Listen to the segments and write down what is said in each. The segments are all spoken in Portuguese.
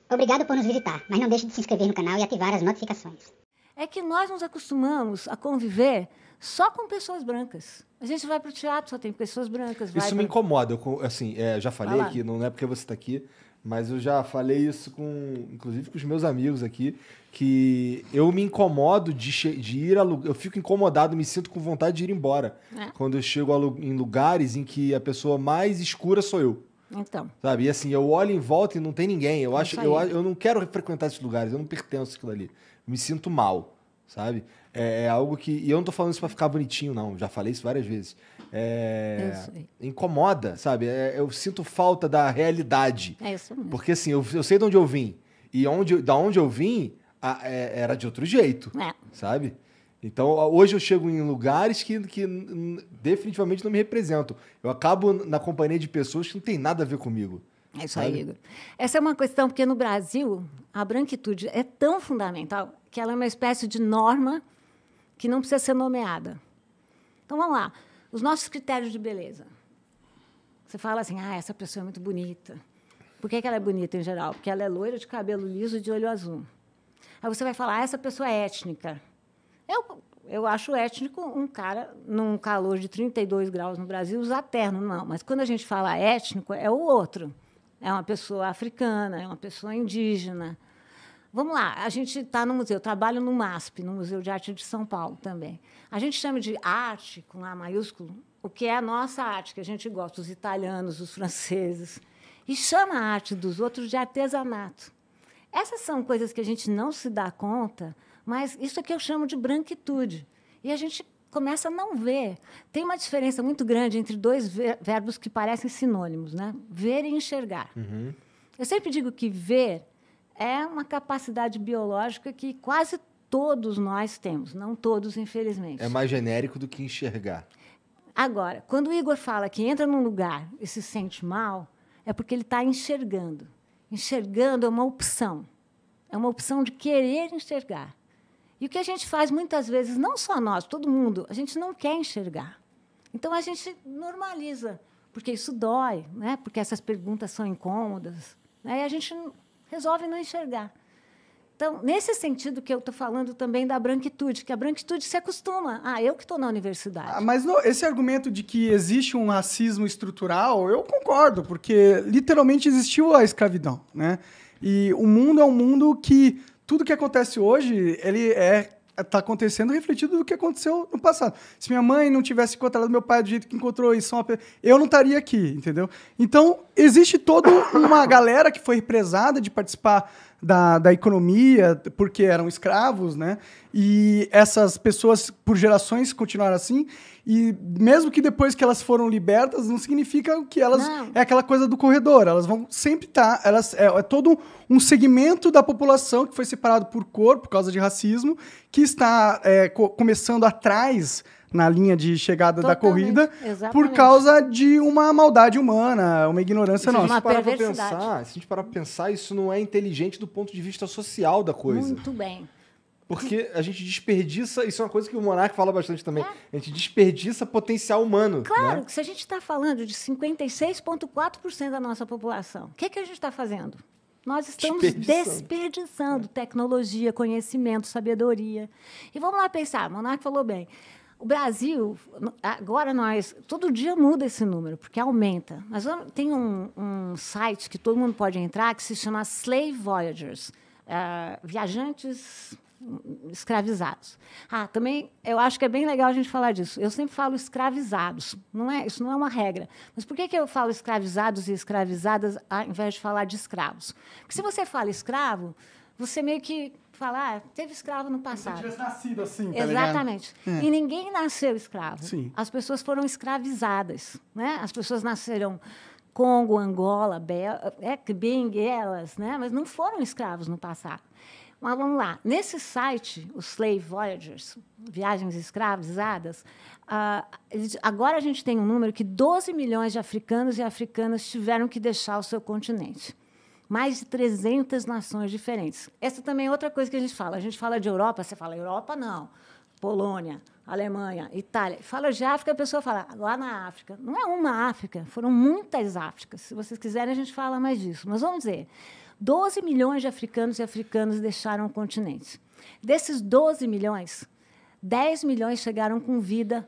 Obrigado por nos visitar, mas não deixe de se inscrever no canal e ativar as notificações. É que nós nos acostumamos a conviver só com pessoas brancas. A gente vai para o teatro, só tem pessoas brancas. Isso me incomoda. Eu já falei aqui, não é porque você está aqui, mas eu já falei isso inclusive com os meus amigos aqui, que eu me incomodo de ir a lugar. Eu fico incomodado, me sinto com vontade de ir embora. Quando eu chego em lugares em que a pessoa mais escura sou eu. Então. Sabe? E assim, eu olho em volta e não tem ninguém. Eu não quero frequentar esses lugares, eu não pertenço àquilo ali. Eu me sinto mal, sabe? É algo que... E eu não tô falando isso pra ficar bonitinho, não. Já falei isso várias vezes. Incomoda, sabe? Eu sinto falta da realidade. É isso mesmo. Porque assim, eu sei de onde eu vim. E da onde eu vim, era de outro jeito, sabe? Então, hoje eu chego em lugares que definitivamente não me representam. Eu acabo na companhia de pessoas que não tem nada a ver comigo. É isso aí, Igor. Essa é uma questão, porque no Brasil, a branquitude é tão fundamental que ela é uma espécie de norma que não precisa ser nomeada. Então, vamos lá. Os nossos critérios de beleza. Você fala assim, essa pessoa é muito bonita. Por que ela é bonita, em geral? Porque ela é loira, de cabelo liso e de olho azul. Aí você vai falar, essa pessoa é étnica. Eu acho étnico um cara, num calor de 32 graus no Brasil, usar terno. Não, mas quando a gente fala étnico, é o outro. É uma pessoa africana, é uma pessoa indígena. Vamos lá, a gente está no museu, eu trabalho no MASP, no Museu de Arte de São Paulo também. A gente chama de arte, com A maiúsculo, o que é a nossa arte, que a gente gosta, os italianos, os franceses, e chama a arte dos outros de artesanato. Essas são coisas que a gente não se dá conta, mas isso é que eu chamo de branquitude. E a gente começa a não ver. Tem uma diferença muito grande entre dois verbos que parecem sinônimos, né? Ver e enxergar. Uhum. Eu sempre digo que ver é uma capacidade biológica que quase todos nós temos, não todos, infelizmente. É mais genérico do que enxergar. Agora, quando o Igor fala que entra num lugar e se sente mal, é porque ele está enxergando. Enxergando é uma opção. É uma opção de querer enxergar. E o que a gente faz muitas vezes, não só nós, todo mundo, a gente não quer enxergar. Então, a gente normaliza, porque isso dói, né? Porque essas perguntas são incômodas, né? E a gente resolve não enxergar. Então, nesse sentido que eu estou falando também da branquitude, que a branquitude se acostuma. Eu que estou na universidade. Mas esse argumento de que existe um racismo estrutural, eu concordo, porque literalmente existiu a escravidão, né? E o mundo é um mundo que tudo que acontece hoje, ele está acontecendo refletido do que aconteceu no passado. Se minha mãe não tivesse encontrado meu pai do jeito que encontrou, eu não estaria aqui, entendeu? Então, existe toda uma galera que foi represada de participar da economia, porque eram escravos, né? E essas pessoas, por gerações, continuaram assim. E mesmo que depois que elas foram libertas, não significa que elas... Não. É aquela coisa do corredor. Elas vão sempre estar... É todo um segmento da população que foi separado por cor, por causa de racismo, que está começando atrás na linha de chegada da corrida, exatamente, por causa de uma maldade humana, uma ignorância nossa. Uma se a gente parar para pensar, isso não é inteligente do ponto de vista social da coisa. Muito bem. Porque a gente desperdiça, isso é uma coisa que o Monark fala bastante também, a gente desperdiça potencial humano. Claro, né? Se a gente está falando de 56,4% da nossa população, o que a gente está fazendo? Nós estamos desperdiçando tecnologia, conhecimento, sabedoria. E vamos lá pensar, o Monark falou bem, o Brasil, agora todo dia muda esse número, porque aumenta. Mas tem um site que todo mundo pode entrar, que se chama Slave Voyagers, viajantes escravizados. Também eu acho que é bem legal a gente falar disso. Eu sempre falo escravizados, isso não é uma regra. Mas por que eu falo escravizados e escravizadas ao invés de falar de escravos? Porque se você fala escravo, você meio que fala, teve escravo no passado. Se tivesse nascido assim, tá Exatamente. Ligado? E ninguém nasceu escravo. Sim. As pessoas foram escravizadas, né? As pessoas nasceram Congo, Angola, bem elas, né? Mas não foram escravos no passado. Mas vamos lá. Nesse site, os Slave Voyagers, viagens escravizadas, agora a gente tem um número que 12 milhões de africanos e africanas tiveram que deixar o seu continente. Mais de 300 nações diferentes. Essa também é outra coisa que a gente fala. A gente fala de Europa, você fala Europa, não. Polônia, Alemanha, Itália. Fala de África, a pessoa fala lá na África. Não é uma África, foram muitas Áfricas. Se vocês quiserem, a gente fala mais disso. Mas vamos dizer, 12 milhões de africanos e africanas deixaram o continente. Desses 12 milhões, 10 milhões chegaram com vida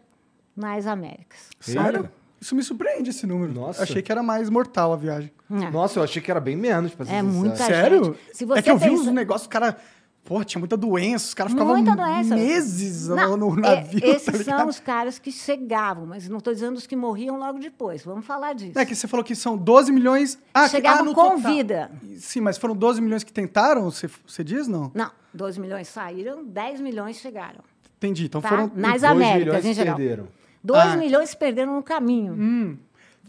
nas Américas. Sério? Isso me surpreende, esse número. Nossa. Achei que era mais mortal a viagem. Nossa, eu achei que era bem menos. Pra ser É sincero. muita Sério? gente. Se você É que eu vi tem- uns negócios, cara... Pô, tinha muita doença, os caras ficavam Muita doença. meses Não, no navio, esses tá são ligado? os caras que chegavam, mas não estou dizendo os que morriam logo depois. Vamos falar disso. É que você falou que são 12 milhões... Chegavam no com total. vida. Sim, mas foram 12 milhões que tentaram, você diz, não? Não, 12 milhões saíram, 10 milhões chegaram. Entendi, então Tá? foram... Nas 2 Américas, milhões em geral. perderam. 2 milhões se perderam no caminho.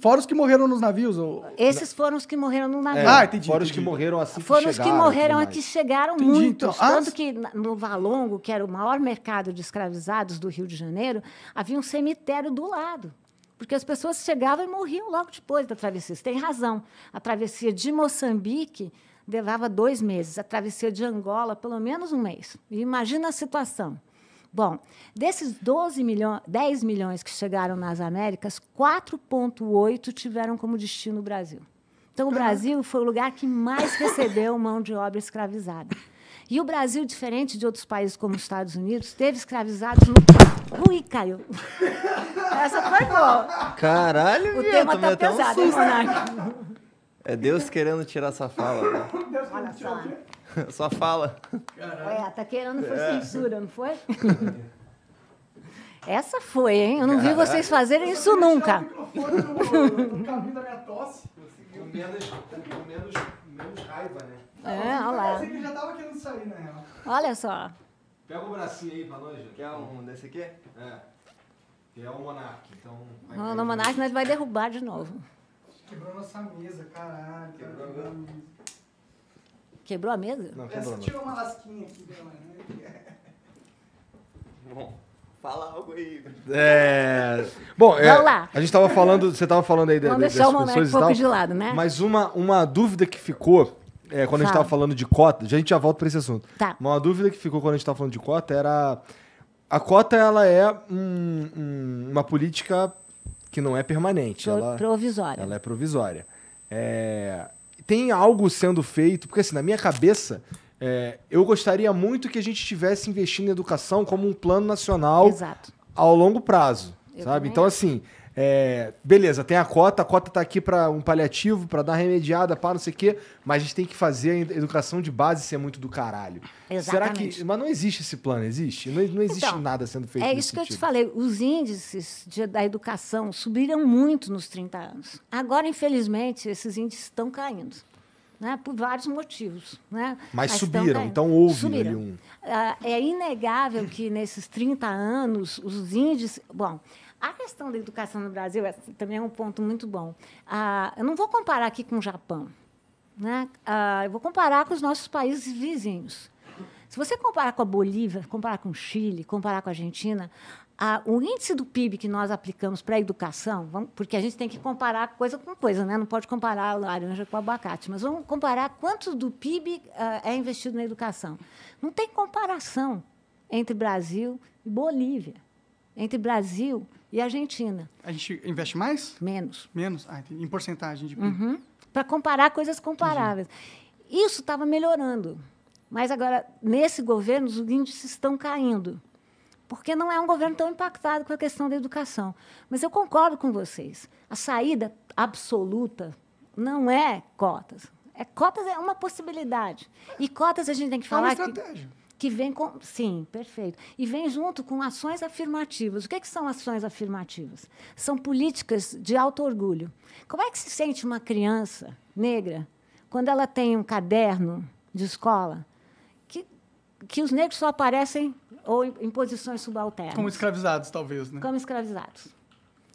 Fora os que morreram nos navios. Esses foram os que morreram no navio. Entendi. Fora os que morreram assim Foram que os que chegaram, morreram tudo aqui, mais. chegaram Entendi, muitos. então. Tanto que no Valongo, que era o maior mercado de escravizados do Rio de Janeiro, havia um cemitério do lado. Porque as pessoas chegavam e morriam logo depois da travessia. Você tem razão. A travessia de Moçambique levava 2 meses. A travessia de Angola, pelo menos 1 mês. E imagina a situação. Bom, desses 10 milhões que chegaram nas Américas, 4,8 tiveram como destino o Brasil. Então, o Brasil foi o lugar que mais recebeu mão de obra escravizada. E o Brasil, diferente de outros países como os Estados Unidos, teve escravizados no... Ui, caiu. Essa foi boa. Caralho, O viu? tema Tomei está até um pesado, hein, susto. Monarca? É Deus querendo tirar essa fala. Né? Olha só. Só fala. Olha, tá querendo foi censura, não foi? Essa foi, hein? Eu não vi vocês fazerem isso nunca. No caminho da minha tosse. Com menos raiva, né? É, olha lá. Parecia que já tava querendo sair, na real. Olha só. Pega o bracinho aí pra nós, gente. Quer um desse aqui? É. Que é o Monark, então... No Monarca nós vai derrubar de novo. Quebrou nossa mesa, caralho. Quebrou a mesa? Não, Essa quebrou não. tirou uma lasquinha aqui dela, né? Bom, fala algo aí. Bom, Vamos lá. a gente tava falando, você tava falando aí Vamos das deixar o Monarca pessoas um e pouco tal. de lado, né? Mas uma dúvida que ficou, quando a gente Fala. tava falando de cota, a gente já volta pra esse assunto. Tá. Mas uma dúvida que ficou quando a gente tava falando de cota era... A cota, ela é uma política que não é permanente. Provisória. Ela é provisória. Tem algo sendo feito... Porque, assim, na minha cabeça, eu gostaria muito que a gente estivesse investindo em educação como um plano nacional Exato. ao longo prazo, Eu sabe? também Então, acho. assim, beleza, tem a cota tá aqui para um paliativo, para dar remediada, para não sei o quê, mas a gente tem que fazer a educação de base ser muito do caralho. Será Exatamente. que... Mas não existe esse plano, existe? Não existe Então, nada sendo feito É nesse isso que eu te sentido. falei. Os índices da educação subiram muito nos 30 anos. Agora, infelizmente, esses índices estão caindo. Né, por vários motivos. Né? Mas estão subiram, caindo. então houve Subiram. ali um... É inegável que, nesses 30 anos, os índices... Bom, a questão da educação no Brasil também é um ponto muito bom. Eu não vou comparar aqui com o Japão. Né? Eu vou comparar com os nossos países vizinhos. Se você comparar com a Bolívia, comparar com o Chile, comparar com a Argentina, o índice do PIB que nós aplicamos para a educação, porque a gente tem que comparar coisa com coisa, né? Não pode comparar a laranja com o abacate, mas vamos comparar quanto do PIB é investido na educação. Não tem comparação entre Brasil e Bolívia, entre Brasil e Argentina. A gente investe mais? Menos. Menos? Entendi. Em porcentagem de PIB. Para comparar coisas comparáveis. Isso estava melhorando. Mas agora, nesse governo, os índices estão caindo. Porque não é um governo tão impactado com a questão da educação. Mas eu concordo com vocês. A saída absoluta não é cotas. Cotas é uma possibilidade. E cotas a gente tem que É uma falar estratégia. que vem com... Sim, perfeito. E vem junto com ações afirmativas. O que são ações afirmativas? São políticas de auto-orgulho. Como é que se sente uma criança negra quando ela tem um caderno de escola que os negros só aparecem ou em posições subalternas? Como escravizados, talvez, né? Como escravizados.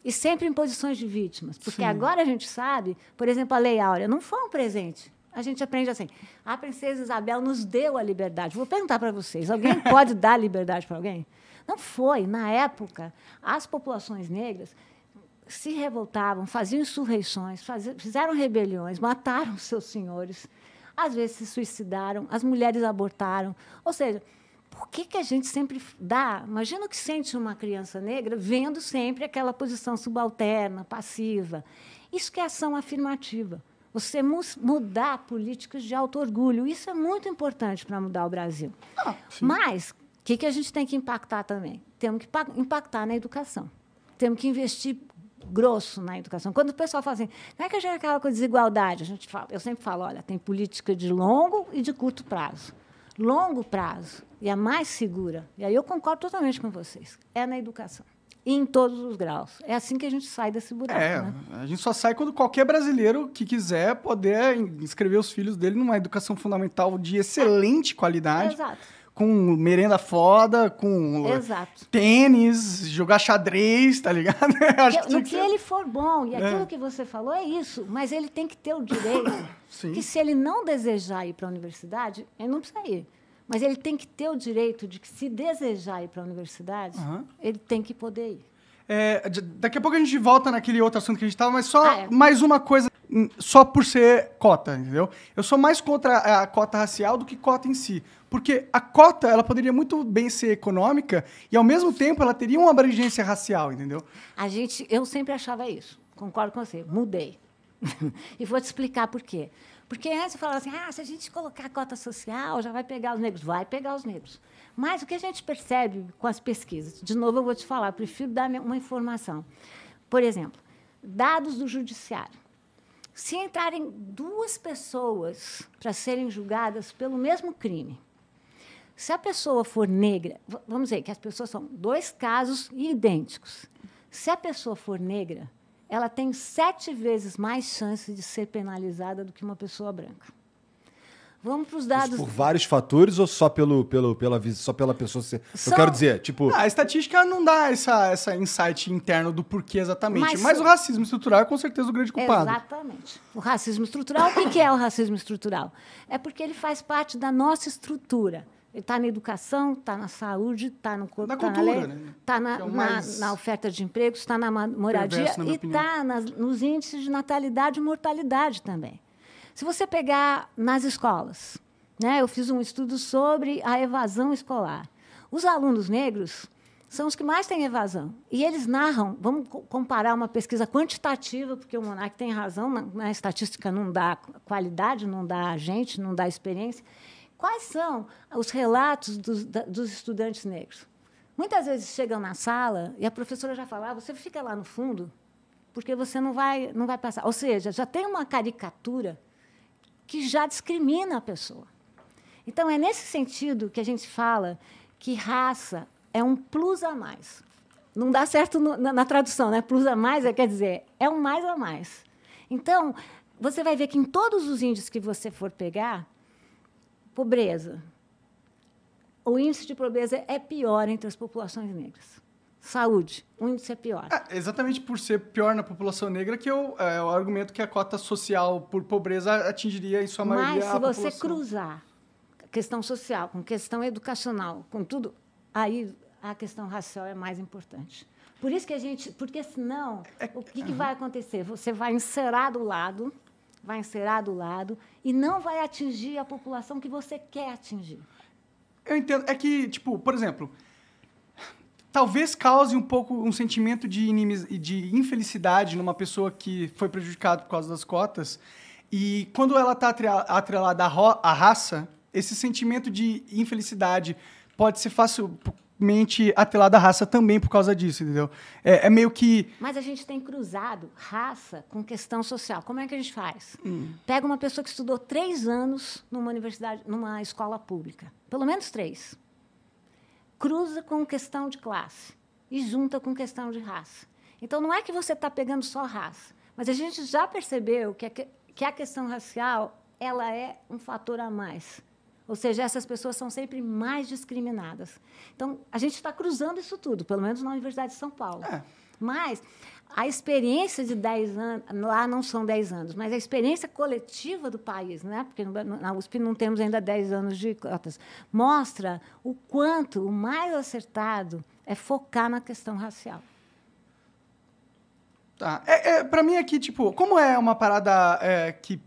E sempre em posições de vítimas. Porque Sim. agora a gente sabe, por exemplo, a Lei Áurea não foi um presente. A gente aprende assim, a princesa Isabel nos deu a liberdade. Vou perguntar para vocês, alguém pode dar liberdade para alguém? Não foi. Na época, as populações negras se revoltavam, faziam insurreições, fizeram rebeliões, mataram seus senhores, às vezes se suicidaram, as mulheres abortaram. Ou seja, por que a gente sempre dá... Imagina o que sente uma criança negra vendo sempre aquela posição subalterna, passiva. Isso que é ação afirmativa. Você mudar políticas de auto-orgulho. Isso é muito importante para mudar o Brasil. Mas, o que a gente tem que impactar também? Temos que impactar na educação. Temos que investir grosso na educação. Quando o pessoal fala assim, como é que a gente acaba com a desigualdade? Eu sempre falo, olha, tem política de longo e de curto prazo. Longo prazo, e a mais segura, e aí eu concordo totalmente com vocês, é na educação. E em todos os graus. É assim que a gente sai desse buraco. Né? A gente só sai quando qualquer brasileiro que quiser poder inscrever os filhos dele numa educação fundamental de excelente qualidade. Exato. Com merenda foda, com tênis, jogar xadrez, tá ligado? No que ele for bom, e aquilo que você falou é isso, mas ele tem que ter o direito que se ele não desejar ir para a universidade, ele não precisa ir. Mas ele tem que ter o direito de que, se desejar ir para a universidade, ele tem que poder ir. Daqui a pouco a gente volta naquele outro assunto que a gente estava, mas só mais uma coisa, só por ser cota, entendeu? Eu sou mais contra a cota racial do que cota em si. Porque a cota, ela poderia muito bem ser econômica e, ao mesmo tempo, ela teria uma abrangência racial, entendeu? Eu sempre achava isso. Concordo com você. Mudei. E vou te explicar por quê. Porque antes eu falava assim, se a gente colocar a cota social, já vai pegar os negros. Vai pegar os negros. Mas o que a gente percebe com as pesquisas, de novo eu vou te falar, prefiro dar uma informação. Por exemplo, dados do judiciário. Se entrarem 2 pessoas para serem julgadas pelo mesmo crime, se a pessoa for negra, vamos dizer que as pessoas são 2 casos idênticos. Se a pessoa for negra, ela tem 7 vezes mais chance de ser penalizada do que uma pessoa branca. Vamos para os dados... Isso por vários fatores ou só só pela pessoa ser... Eu quero dizer, tipo... A estatística não dá essa insight interno do porquê exatamente, mas o racismo estrutural é com certeza o grande culpado. Exatamente. O racismo estrutural, o que é o racismo estrutural? É porque ele faz parte da nossa estrutura. Ele está na educação, está na saúde, está no corpo, está na lei, está na oferta de empregos, está na moradia e está nos índices de natalidade e mortalidade também. Se você pegar nas escolas, né, eu fiz um estudo sobre a evasão escolar. Os alunos negros são os que mais têm evasão. E eles narram, vamos comparar uma pesquisa quantitativa, porque o Monark tem razão, na estatística não dá qualidade, não dá agente, não dá experiência. Quais são os relatos dos estudantes negros? Muitas vezes chegam na sala e a professora já fala, você fica lá no fundo, porque você não vai passar. Ou seja, já tem uma caricatura que já discrimina a pessoa. Então, é nesse sentido que a gente fala que raça é um plus a mais. Não dá certo na tradução, né? Plus a mais quer dizer, é um mais a mais. Então, você vai ver que em todos os índices que você for pegar, pobreza. O índice de pobreza é pior entre as populações negras. Saúde, o índice é pior. Exatamente por ser pior na população negra que o argumento que a cota social por pobreza atingiria, em sua maioria, a população. Mas se você cruzar a questão social com questão educacional, com tudo, aí a questão racial é mais importante. Por isso que porque senão, o que vai acontecer? Você vai encerar do lado e não vai atingir a população que você quer atingir. Eu entendo. É que, tipo, por exemplo, talvez cause um pouco um sentimento de infelicidade numa pessoa que foi prejudicada por causa das cotas, e quando ela está atrelada à raça, esse sentimento de infelicidade pode ser facilmente atrelado à raça também por causa disso, entendeu? É meio que... Mas a gente tem cruzado raça com questão social. Como é que a gente faz? Pega uma pessoa que estudou 3 anos numa escola pública, pelo menos 3. Cruza com questão de classe e junta com questão de raça. Então, não é que você está pegando só raça, mas a gente já percebeu que a questão racial ela é um fator a mais. Ou seja, essas pessoas são sempre mais discriminadas. Então, a gente está cruzando isso tudo, pelo menos na Universidade de São Paulo. Mas a experiência de 10 anos, lá não são 10 anos, mas a experiência coletiva do país, né? Porque na USP não temos ainda 10 anos de cotas, mostra o quanto o mais acertado é focar na questão racial. Tá. Para mim aqui, tipo, como é uma parada que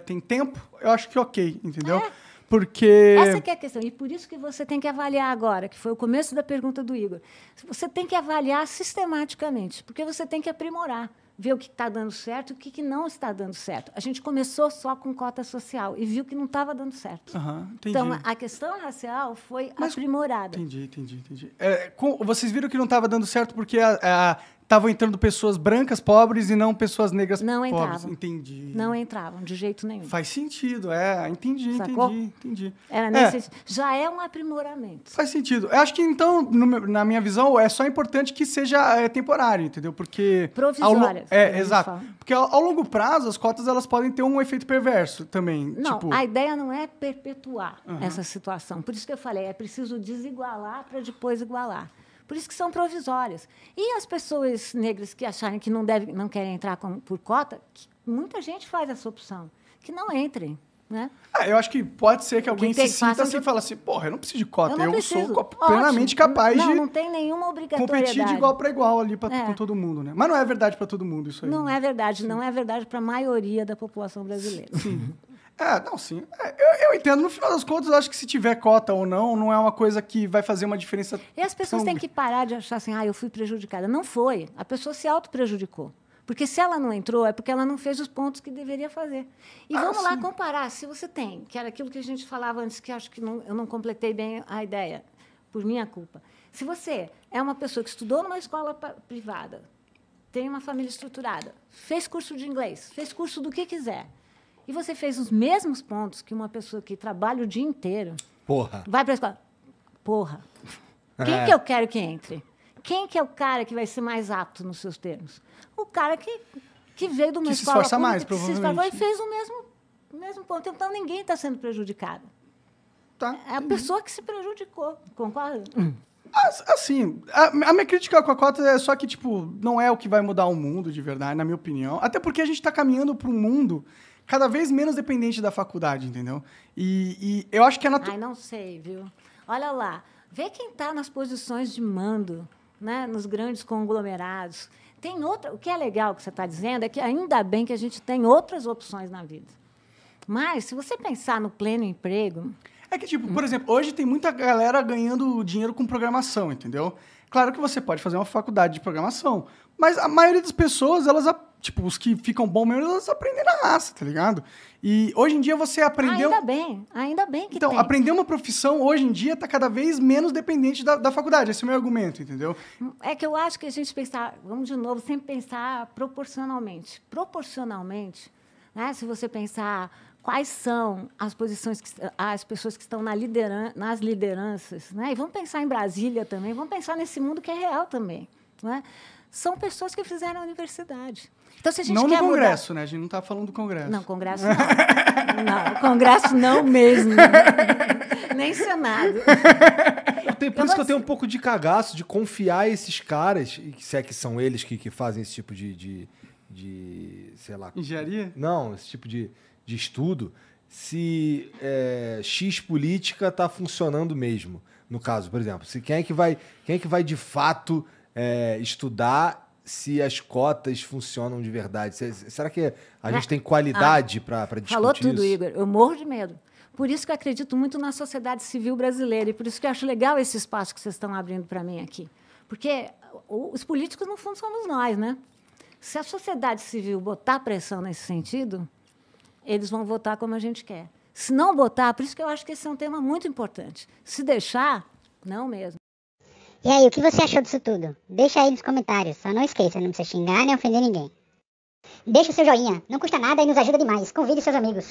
tem tempo, eu acho que ok, entendeu? Porque... Essa que é a questão. E por isso que você tem que avaliar agora, que foi o começo da pergunta do Igor. Você tem que avaliar sistematicamente, porque você tem que aprimorar. ver o que está dando certo e o que não está dando certo. A gente começou só com cota social e viu que não estava dando certo. Entendi. Então, a questão racial foi aprimorada. Entendi. Vocês viram que não estava dando certo porque estavam entrando pessoas brancas, pobres, e não pessoas negras, não pobres. Entravam. Entendi. Não entravam, de jeito nenhum. Faz sentido, entendi. Já é um aprimoramento. Faz sentido. Eu acho que, então, na minha visão, é só importante que seja temporário, entendeu? Porque... Provisórias. Exato. Porque ao longo prazo, as cotas elas podem ter um efeito perverso também. Não, a ideia não é perpetuar essa situação. Por isso que eu falei, é preciso desigualar para depois igualar. Por isso que são provisórias. E as pessoas negras que acharem que não querem entrar por cota, muita gente faz essa opção, que não entrem. Né? Eu acho que pode ser que alguém se sinta assim e fale assim, porra, eu não preciso de cota, eu sou plenamente capaz de não tem nenhuma obrigatoriedade. Competir de igual para igual ali com todo mundo. Né? Mas não é verdade para todo mundo isso aí. Não é verdade, não é verdade para a maioria da população brasileira. Sim. Sim. Eu entendo. No final das contas, eu acho que se tiver cota ou não é uma coisa que vai fazer uma diferença. E as pessoas têm que parar de achar assim, eu fui prejudicada. Não foi. A pessoa se auto-prejudicou. Porque se ela não entrou, é porque ela não fez os pontos que deveria fazer. E vamos lá comparar. Se você tem, que era aquilo que a gente falava antes, que acho que eu não completei bem a ideia, por minha culpa. Se você é uma pessoa que estudou numa escola privada, tem uma família estruturada, fez curso de inglês, fez curso do que quiser, e você fez os mesmos pontos que uma pessoa que trabalha o dia inteiro, vai para a escola. Quem que eu quero que entre? Quem que é o cara que vai ser mais apto nos seus termos? O cara que veio de uma escola... Que se esforça mais, provavelmente. Que se esforçou e fez o mesmo ponto. Então, ninguém está sendo prejudicado. É a pessoa que se prejudicou. Concorda? Assim, a minha crítica com a cota é só que, não é o que vai mudar o mundo de verdade, na minha opinião. Até porque a gente está caminhando para um mundo cada vez menos dependente da faculdade, entendeu? E eu acho que é natural... não sei, viu? Olha lá. Vê quem está nas posições de mando, né, nos grandes conglomerados. O que é legal que você está dizendo é que ainda bem que a gente tem outras opções na vida. Mas, se você pensar no pleno emprego... É que, por exemplo, hoje tem muita galera ganhando dinheiro com programação, entendeu? Claro que você pode fazer uma faculdade de programação, mas a maioria das pessoas, os que ficam bom mesmo, elas aprendem na raça, tá ligado? E hoje em dia você aprendeu... Ainda bem que então, tem. Aprender uma profissão, hoje em dia, está cada vez menos dependente da faculdade. Esse é o meu argumento, entendeu? É que eu acho que a gente pensar... Vamos, de novo, sempre pensar proporcionalmente. Proporcionalmente, né, se você pensar quais são as pessoas que estão nas lideranças, né, e vamos pensar em Brasília também, vamos pensar nesse mundo que é real também, né? São pessoas que fizeram a universidade. Então, se a gente não quer no Congresso, né? A gente não está falando do Congresso. Não, Congresso não. Não, Congresso não mesmo. Nem Senado. Por isso que eu tenho um pouco de cagaço de confiar esses caras, se é que são eles que fazem esse tipo de sei lá... Engenharia? Não, esse tipo de estudo, se X política está funcionando mesmo. No caso, por exemplo, quem é que vai de fato... estudar se as cotas funcionam de verdade. Será que a gente tem qualidade para discutir falou tudo, isso? Igor. Eu morro de medo. Por isso que eu acredito muito na sociedade civil brasileira e por isso que eu acho legal esse espaço que vocês estão abrindo para mim aqui. Porque os políticos, no fundo, somos nós, né? Se a sociedade civil botar pressão nesse sentido, eles vão votar como a gente quer. Se não botar, por isso que eu acho que esse é um tema muito importante. Se deixar, não mesmo. E aí, o que você achou disso tudo? Deixa aí nos comentários. Só não esqueça, não precisa xingar nem ofender ninguém. Deixa o seu joinha, não custa nada e nos ajuda demais. Convide seus amigos.